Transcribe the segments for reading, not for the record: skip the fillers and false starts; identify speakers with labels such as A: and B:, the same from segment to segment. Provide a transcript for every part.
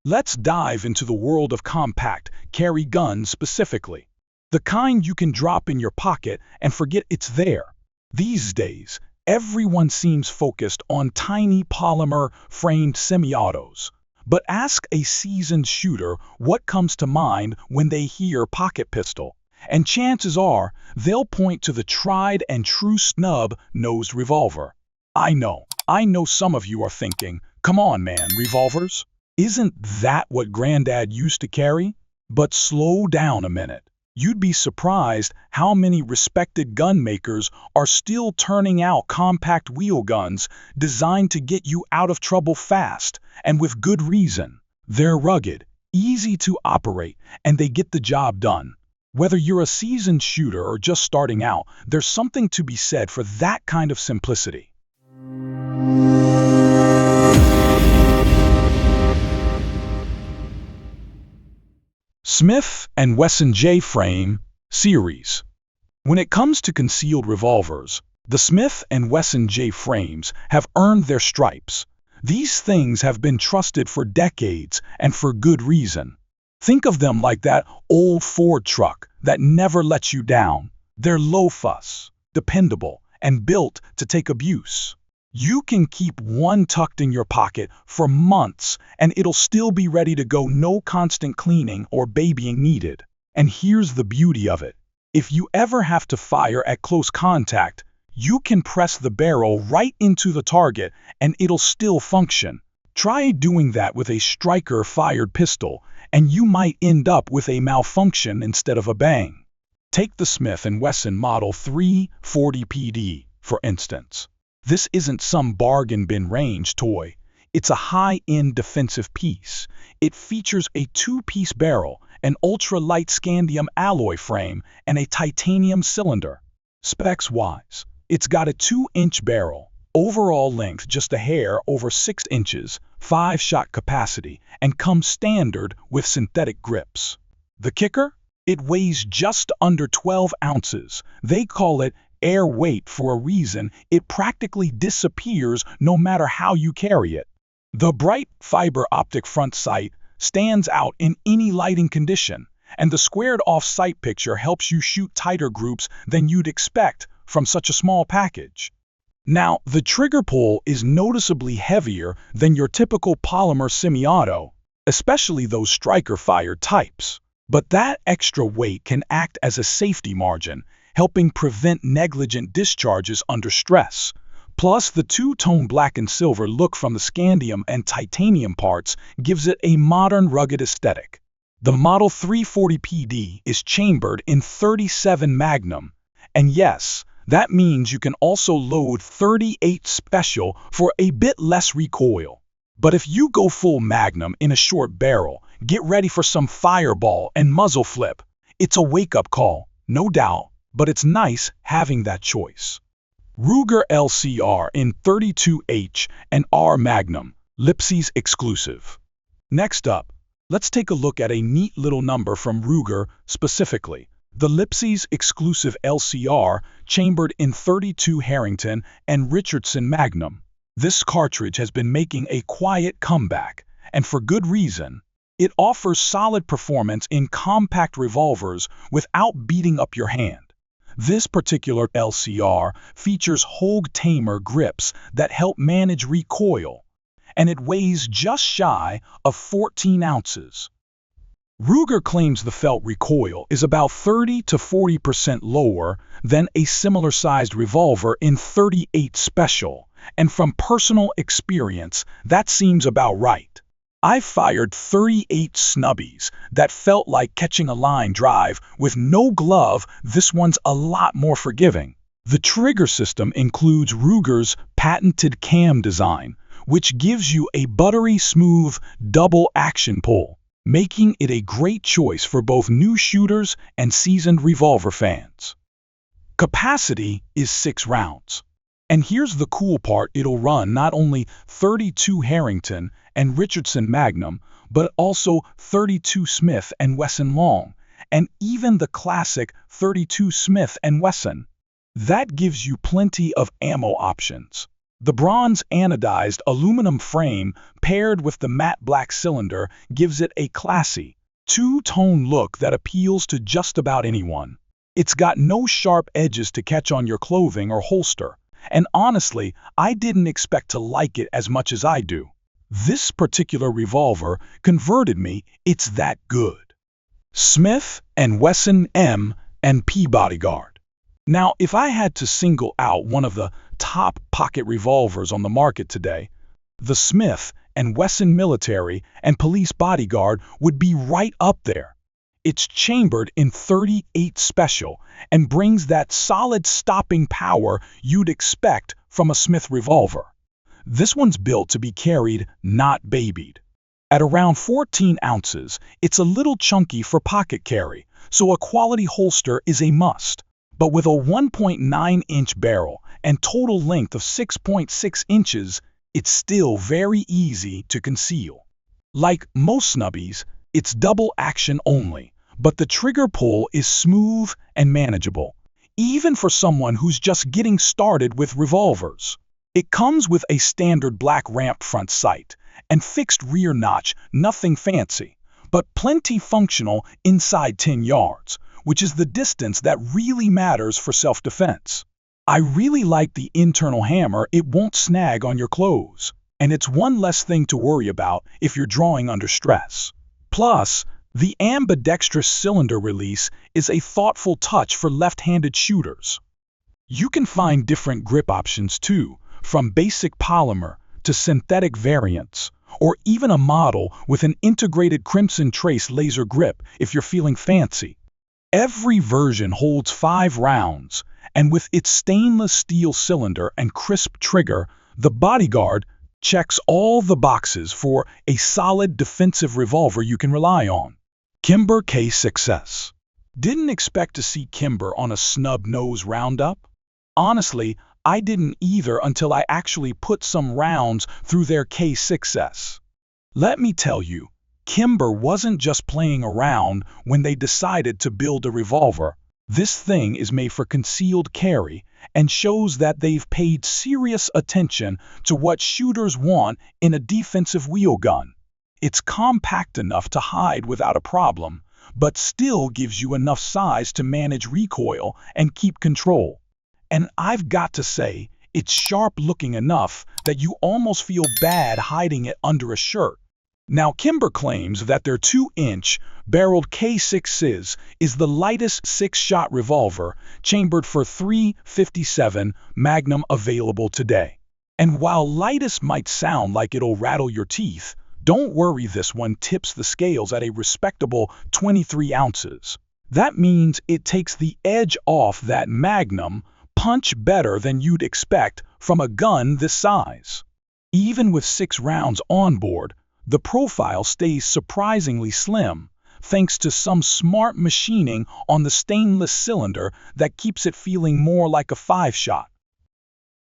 A: Let's dive into the world of compact carry guns specifically. The kind you can drop in your pocket and forget it's there. These days, everyone seems focused on tiny polymer-framed semi-autos. But ask a seasoned shooter what comes to mind when they hear pocket pistol, and chances are they'll point to the tried and true snub-nosed revolver. I know some of you are thinking, come on man, revolvers? Isn't that what granddad used to carry? But slow down a minute. You'd be surprised how many respected gun makers are still turning out compact wheel guns designed to get you out of trouble fast, and with good reason. They're rugged, easy to operate, and they get the job done. Whether you're a seasoned shooter or just starting out, there's something to be said for that kind of simplicity. Smith & Wesson J-Frame Series. When it comes to concealed revolvers, the Smith & Wesson J-Frames have earned their stripes. These things have been trusted for decades, and for good reason. Think of them like that old Ford truck that never lets you down. They're low fuss, dependable, and built to take abuse. You can keep one tucked in your pocket for months and it'll still be ready to go, no constant cleaning or babying needed. And here's the beauty of it. If you ever have to fire at close contact, you can press the barrel right into the target and it'll still function. Try doing that with a striker-fired pistol and you might end up with a malfunction instead of a bang. Take the Smith & Wesson Model 340 PD, for instance. This isn't some bargain bin range toy. It's a high-end defensive piece. It features a two-piece barrel, an ultra-light scandium alloy frame, and a titanium cylinder. Specs-wise, it's got a 2-inch barrel, overall length just a hair over 6 inches, 5-shot capacity, and comes standard with synthetic grips. The kicker? It weighs just under 12 ounces. They call it air weight for a reason. It practically disappears no matter how you carry it. The bright fiber optic front sight stands out in any lighting condition, and the squared-off sight picture helps you shoot tighter groups than you'd expect from such a small package. Now, the trigger pull is noticeably heavier than your typical polymer semi-auto, especially those striker-fired types. But that extra weight can act as a safety margin, helping prevent negligent discharges under stress. Plus, the two-tone black and silver look from the scandium and titanium parts gives it a modern, rugged aesthetic. The Model 340 PD is chambered in 37 Magnum, and yes, that means you can also load 38 Special for a bit less recoil. But if you go full Magnum in a short barrel, get ready for some fireball and muzzle flip. It's a wake-up call, no doubt, but it's nice having that choice. Ruger LCR in 32H&R Magnum, Lipsey's exclusive. Next up, let's take a look at a neat little number from Ruger specifically. The Lipsey's exclusive LCR, chambered in 32 Harrington and Richardson Magnum. This cartridge has been making a quiet comeback, and for good reason. It offers solid performance in compact revolvers without beating up your hand. This particular LCR features Hogue Tamer grips that help manage recoil, and it weighs just shy of 14 ounces. Ruger claims the felt recoil is about 30 to 40% lower than a similar-sized revolver in 38 Special, and from personal experience, that seems about right. I've fired 38 snubbies that felt like catching a line drive with no glove. This one's a lot more forgiving. The trigger system includes Ruger's patented cam design, which gives you a buttery smooth double action pull, making it a great choice for both new shooters and seasoned revolver fans. Capacity is 6 rounds. And here's the cool part, it'll run not only 32 Harrington and Richardson Magnum, but also 32 Smith & Wesson Long, and even the classic 32 Smith & Wesson. That gives you plenty of ammo options. The bronze anodized aluminum frame paired with the matte black cylinder gives it a classy, two-tone look that appeals to just about anyone. It's got no sharp edges to catch on your clothing or holster, and honestly, I didn't expect to like it as much as I do. This particular revolver converted me, it's that good. Smith & Wesson M&P Bodyguard. Now, if I had to single out one of the top pocket revolvers on the market today, the Smith & Wesson Military and Police Bodyguard would be right up there. It's chambered in 38 special and brings that solid stopping power you'd expect from a Smith revolver. This one's built to be carried, not babied. At around 14 ounces, it's a little chunky for pocket carry, so a quality holster is a must. But with a 1.9-inch barrel and total length of 6.6 inches, it's still very easy to conceal. Like most snubbies, it's double action only, but the trigger pull is smooth and manageable, even for someone who's just getting started with revolvers. It comes with a standard black ramp front sight and fixed rear notch, nothing fancy, but plenty functional inside 10 yards, which is the distance that really matters for self-defense. I really like the internal hammer. It won't snag on your clothes, and it's one less thing to worry about if you're drawing under stress. Plus, the ambidextrous cylinder release is a thoughtful touch for left-handed shooters. You can find different grip options too, from basic polymer to synthetic variants, or even a model with an integrated crimson trace laser grip if you're feeling fancy. Every version holds 5 rounds, and with its stainless steel cylinder and crisp trigger, the Bodyguard checks all the boxes for a solid defensive revolver you can rely on. Kimber K6s. Didn't expect to see Kimber on a snub-nosed roundup? Honestly, I didn't either until I actually put some rounds through their K6s. Let me tell you, Kimber wasn't just playing around when they decided to build a revolver. This thing is made for concealed carry and shows that they've paid serious attention to what shooters want in a defensive wheel gun. It's compact enough to hide without a problem, but still gives you enough size to manage recoil and keep control. And I've got to say, it's sharp-looking enough that you almost feel bad hiding it under a shirt. Now, Kimber claims that their 2-inch barreled K6s is the lightest 6-shot revolver chambered for .357 Magnum available today. And while lightest might sound like it'll rattle your teeth, don't worry, this one tips the scales at a respectable 23 ounces. That means it takes the edge off that Magnum punch better than you'd expect from a gun this size. Even with 6 rounds on board, the profile stays surprisingly slim, thanks to some smart machining on the stainless cylinder that keeps it feeling more like a 5-shot.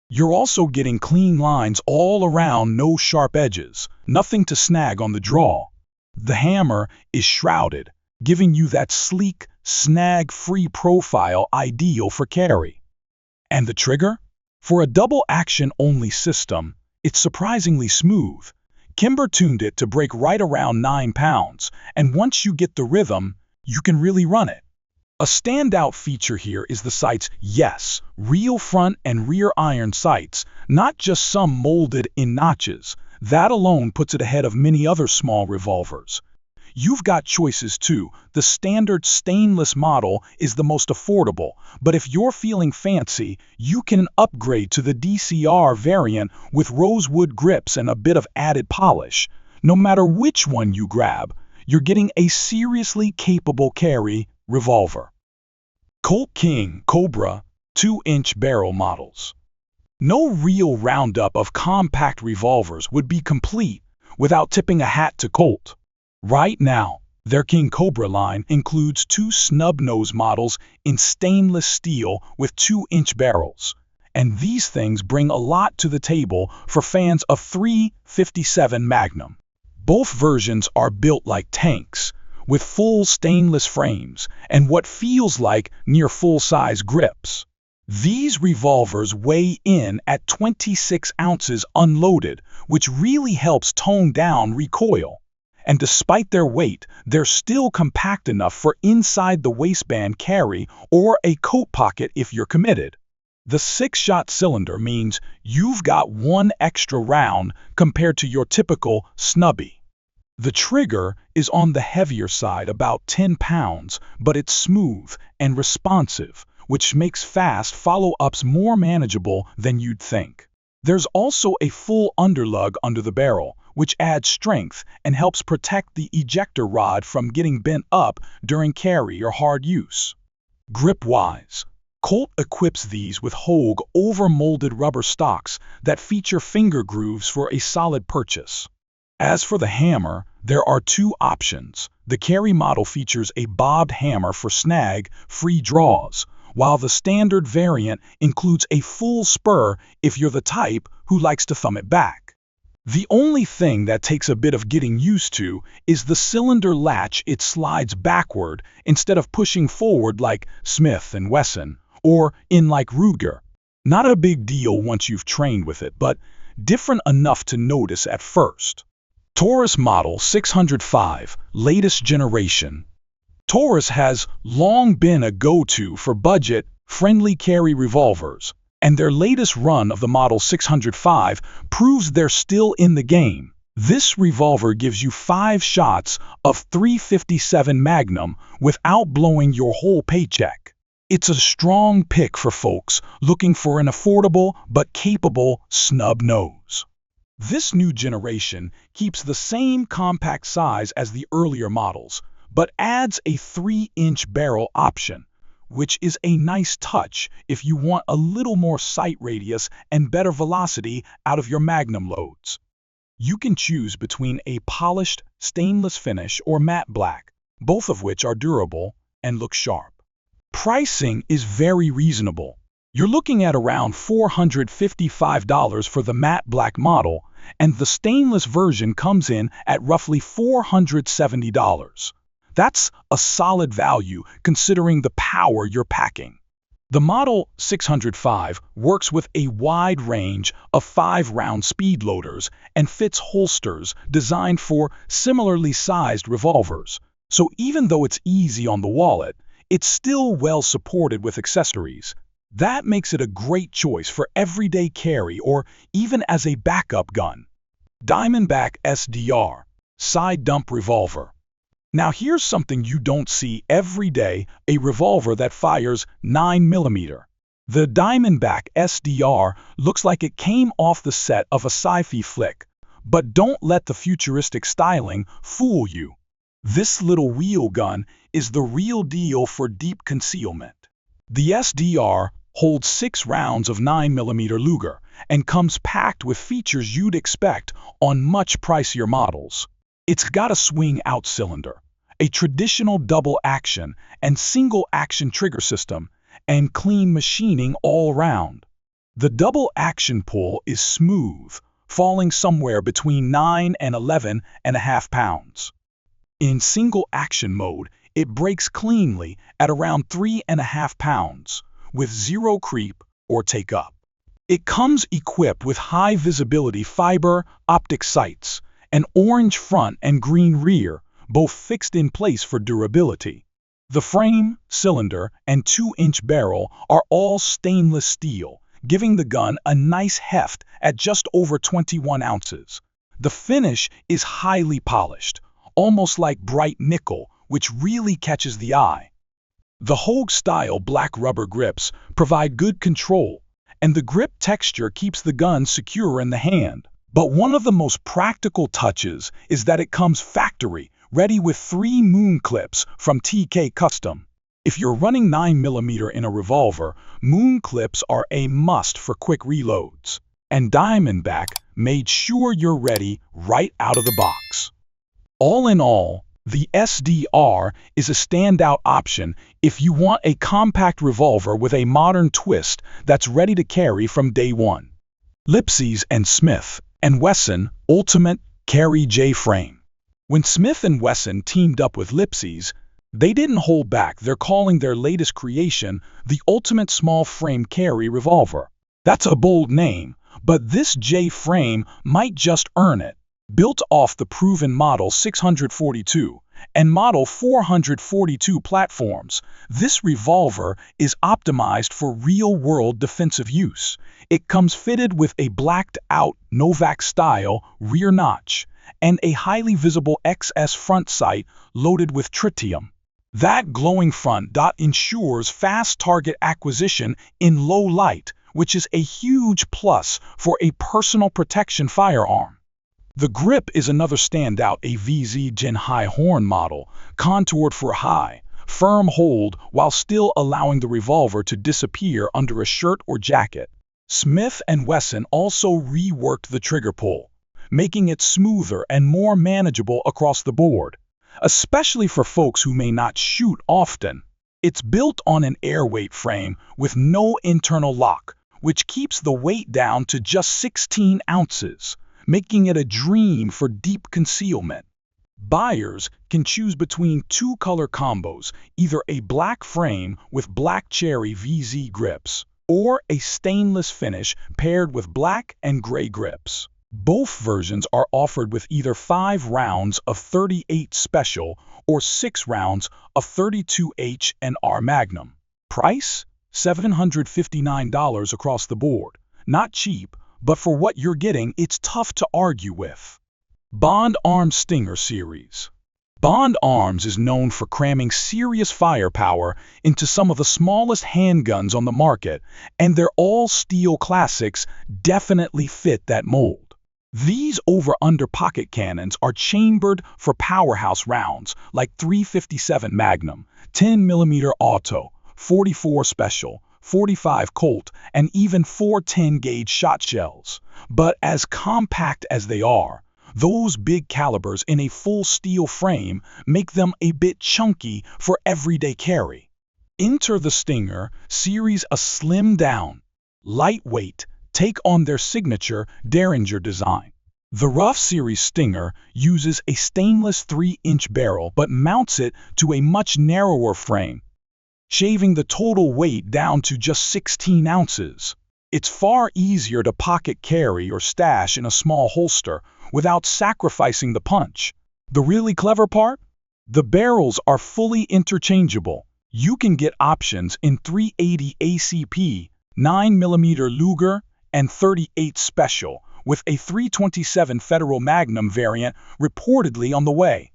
A: You're also getting clean lines all around, no sharp edges, nothing to snag on the draw. The hammer is shrouded, giving you that sleek, snag-free profile ideal for carry. And the trigger? For a double-action-only system, it's surprisingly smooth. Kimber tuned it to break right around 9 pounds, and once you get the rhythm, you can really run it. A standout feature here is the sights. Yes, real front and rear iron sights, not just some molded-in notches. That alone puts it ahead of many other small revolvers. You've got choices too. The standard stainless model is the most affordable, but if you're feeling fancy, you can upgrade to the DCR variant with rosewood grips and a bit of added polish. No matter which one you grab, you're getting a seriously capable carry revolver. Colt King Cobra 2-inch barrel models. No real roundup of compact revolvers would be complete without tipping a hat to Colt. Right now, their King Cobra line includes 2 snub-nosed models in stainless steel with 2-inch barrels. And these things bring a lot to the table for fans of .357 Magnum. Both versions are built like tanks, with full stainless frames and what feels like near full-size grips. These revolvers weigh in at 26 ounces unloaded, which really helps tone down recoil. And despite their weight, they're still compact enough for inside the waistband carry or a coat pocket if you're committed. The 6-shot cylinder means you've got one extra round compared to your typical snubby. The trigger is on the heavier side, about 10 pounds, but it's smooth and responsive, which makes fast follow-ups more manageable than you'd think. There's also a full underlug under the barrel, which adds strength and helps protect the ejector rod from getting bent up during carry or hard use. Grip-wise, Colt equips these with Hogue over-molded rubber stocks that feature finger grooves for a solid purchase. As for the hammer, there are two options. The carry model features a bobbed hammer for snag-free draws, while the standard variant includes a full spur if you're the type who likes to thumb it back. The only thing that takes a bit of getting used to is the cylinder latch. It slides backward instead of pushing forward like Smith and Wesson, or in like Ruger. Not a big deal once you've trained with it, but different enough to notice at first. Taurus Model 605, latest generation. Taurus has long been a go-to for budget-friendly carry revolvers, and their latest run of the Model 605 proves they're still in the game. This revolver gives you 5 shots of .357 Magnum without blowing your whole paycheck. It's a strong pick for folks looking for an affordable but capable snub nose. This new generation keeps the same compact size as the earlier models, but adds a 3-inch barrel option, which is a nice touch if you want a little more sight radius and better velocity out of your Magnum loads. You can choose between a polished stainless finish or matte black, both of which are durable and look sharp. Pricing is very reasonable. You're looking at around $455 for the matte black model, and the stainless version comes in at roughly $470. That's a solid value considering the power you're packing. The Model 605 works with a wide range of 5-round speed loaders and fits holsters designed for similarly sized revolvers. So even though it's easy on the wallet, it's still well supported with accessories. That makes it a great choice for everyday carry or even as a backup gun. Diamondback SDR, side dump revolver. Now here's something you don't see every day, a revolver that fires 9mm. The Diamondback SDR looks like it came off the set of a sci-fi flick, but don't let the futuristic styling fool you. This little wheel gun is the real deal for deep concealment. The SDR holds 6 rounds of 9mm Luger and comes packed with features you'd expect on much pricier models. It's got a swing-out cylinder, a traditional double-action and single-action trigger system, and clean machining all around. The double-action pull is smooth, falling somewhere between 9 and 11.5 pounds. In single-action mode, it breaks cleanly at around 3.5 pounds, with zero creep or take-up. It comes equipped with high-visibility fiber optic sights, an orange front and green rear, both fixed in place for durability. The frame, cylinder, and 2-inch barrel are all stainless steel, giving the gun a nice heft at just over 21 ounces. The finish is highly polished, almost like bright nickel, which really catches the eye. The Hogue-style black rubber grips provide good control, and the grip texture keeps the gun secure in the hand. But one of the most practical touches is that it comes factory, ready with 3 moon clips from TK Custom. If you're running 9mm in a revolver, moon clips are a must for quick reloads. And Diamondback made sure you're ready right out of the box. All in all, the SDR is a standout option if you want a compact revolver with a modern twist that's ready to carry from day one. Lipsey's and Smith & Wesson Ultimate Carry J Frame. When Smith & Wesson teamed up with Lipsey's, They didn't hold back. They're calling their latest creation the ultimate small frame carry revolver. That's a bold name, but this J frame might just earn it. Built off the proven Model 642 and Model 442 platforms, this revolver is optimized for real-world defensive use. It comes fitted with a blacked-out Novak-style rear notch and a highly visible XS front sight loaded with tritium. That glowing front dot ensures fast target acquisition in low light, which is a huge plus for a personal protection firearm. The grip is another standout, a VZ Gen high horn model, contoured for high, firm hold while still allowing the revolver to disappear under a shirt or jacket. Smith & Wesson also reworked the trigger pull, making it smoother and more manageable across the board, especially for folks who may not shoot often. It's built on an airweight frame with no internal lock, which keeps the weight down to just 16 ounces, making it a dream for deep concealment. Buyers can choose between two color combos, either a black frame with black cherry VZ grips, or a stainless finish paired with black and gray grips. Both versions are offered with either 5 rounds of .38 Special or 6 rounds of .32 H&R Magnum. Price? $759 across the board. Not cheap, but for what you're getting, it's tough to argue with. Bond Arms Stinger Series. Bond Arms is known for cramming serious firepower into some of the smallest handguns on the market, and their all-steel classics definitely fit that mold. These over-under pocket cannons are chambered for powerhouse rounds like .357 Magnum, 10mm Auto, 44 Special, 45 Colt, and even 410-gauge shot shells. But as compact as they are, those big calibers in a full steel frame make them a bit chunky for everyday carry. Enter the Stinger Series, a slimmed-down, lightweight take on their signature Derringer design. The Rough Series Stinger uses a stainless 3-inch barrel but mounts it to a much narrower frame, shaving the total weight down to just 16 ounces. It's far easier to pocket carry or stash in a small holster without sacrificing the punch. The really clever part? The barrels are fully interchangeable. You can get options in .380 ACP, 9mm Luger, and .38 Special, with a .327 Federal Magnum variant reportedly on the way.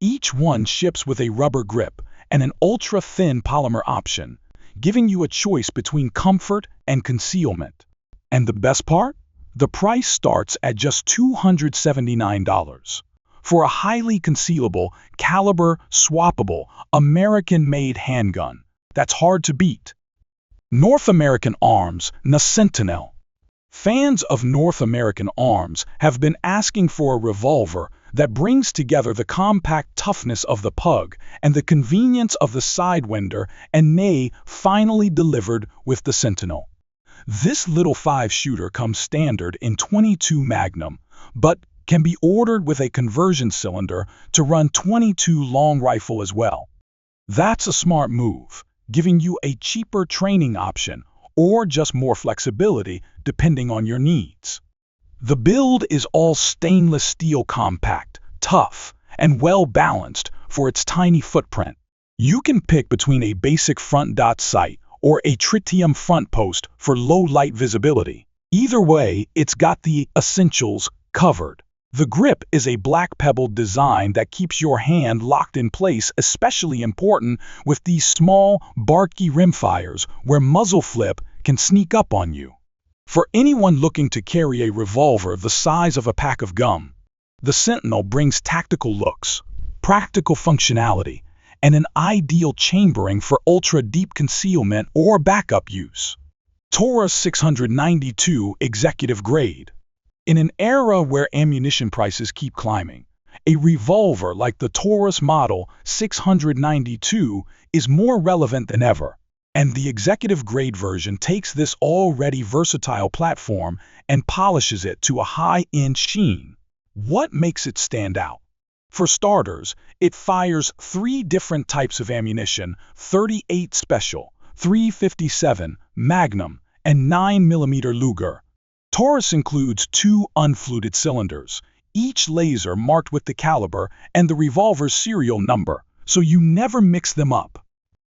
A: Each one ships with a rubber grip and an ultra-thin polymer option, giving you a choice between comfort and concealment. And the best part? The price starts at just $279 for a highly concealable, caliber swappable, American-made handgun. That's hard to beat. North American Arms, Sentinel. Fans of North American Arms have been asking for a revolver that brings together the compact toughness of the Pug and the convenience of the Sidewinder, and Nay finally delivered with the Sentinel. This little 5-shooter comes standard in .22 Magnum, but can be ordered with a conversion cylinder to run .22 long rifle as well. That's a smart move, giving you a cheaper training option or just more flexibility depending on your needs. The build is all stainless steel, compact, tough, and well-balanced for its tiny footprint. You can pick between a basic front dot sight or a tritium front post for low light visibility. Either way, it's got the essentials covered. The grip is a black pebbled design that keeps your hand locked in place, especially important with these small, barky rimfires where muzzle flip can sneak up on you. For anyone looking to carry a revolver the size of a pack of gum, the Sentinel brings tactical looks, practical functionality, and an ideal chambering for ultra-deep concealment or backup use. Taurus 692 Executive Grade. In an era where ammunition prices keep climbing, a revolver like the Taurus Model 692 is more relevant than ever. And the executive grade version takes this already versatile platform and polishes it to a high-end sheen. What makes it stand out? For starters, it fires 3 different types of ammunition: 38 Special, 357 Magnum, and 9mm Luger. Taurus includes 2 unfluted cylinders, each laser marked with the caliber and the revolver's serial number, so you never mix them up.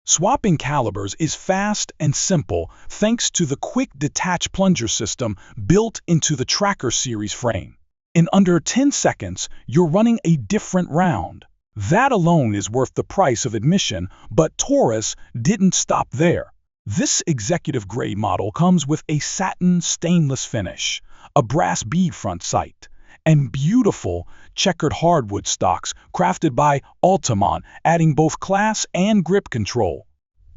A: Swapping calibers is fast and simple thanks to the quick detach plunger system built into the Tracker series frame. In under 10 seconds, you're running a different round. That alone is worth the price of admission, but Taurus didn't stop there. This executive-grade model comes with a satin stainless finish, a brass bead front sight, and beautiful checkered hardwood stocks crafted by Altamont, adding both class and grip control.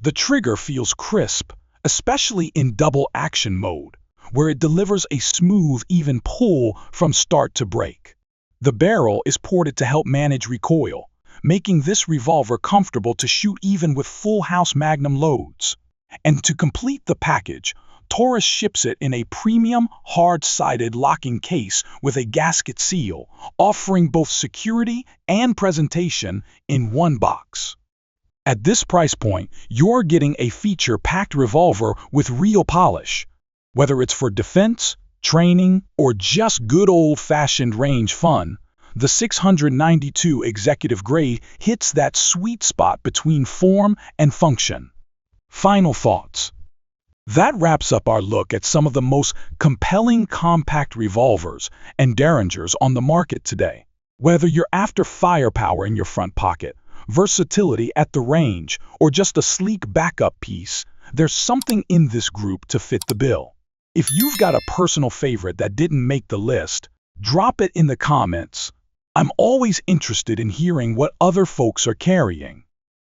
A: The trigger feels crisp, especially in double action mode, where it delivers a smooth, even pull from start to break. The barrel is ported to help manage recoil, making this revolver comfortable to shoot even with full-house Magnum loads. And to complete the package, Taurus ships it in a premium, hard-sided locking case with a gasket seal, offering both security and presentation in one box. At this price point, you're getting a feature-packed revolver with real polish. Whether it's for defense, training, or just good old-fashioned range fun, the 692 Executive Grade hits that sweet spot between form and function. Final thoughts. That wraps up our look at some of the most compelling compact revolvers and derringers on the market today. Whether you're after firepower in your front pocket, versatility at the range, or just a sleek backup piece, there's something in this group to fit the bill. If you've got a personal favorite that didn't make the list, drop it in the comments. I'm always interested in hearing what other folks are carrying.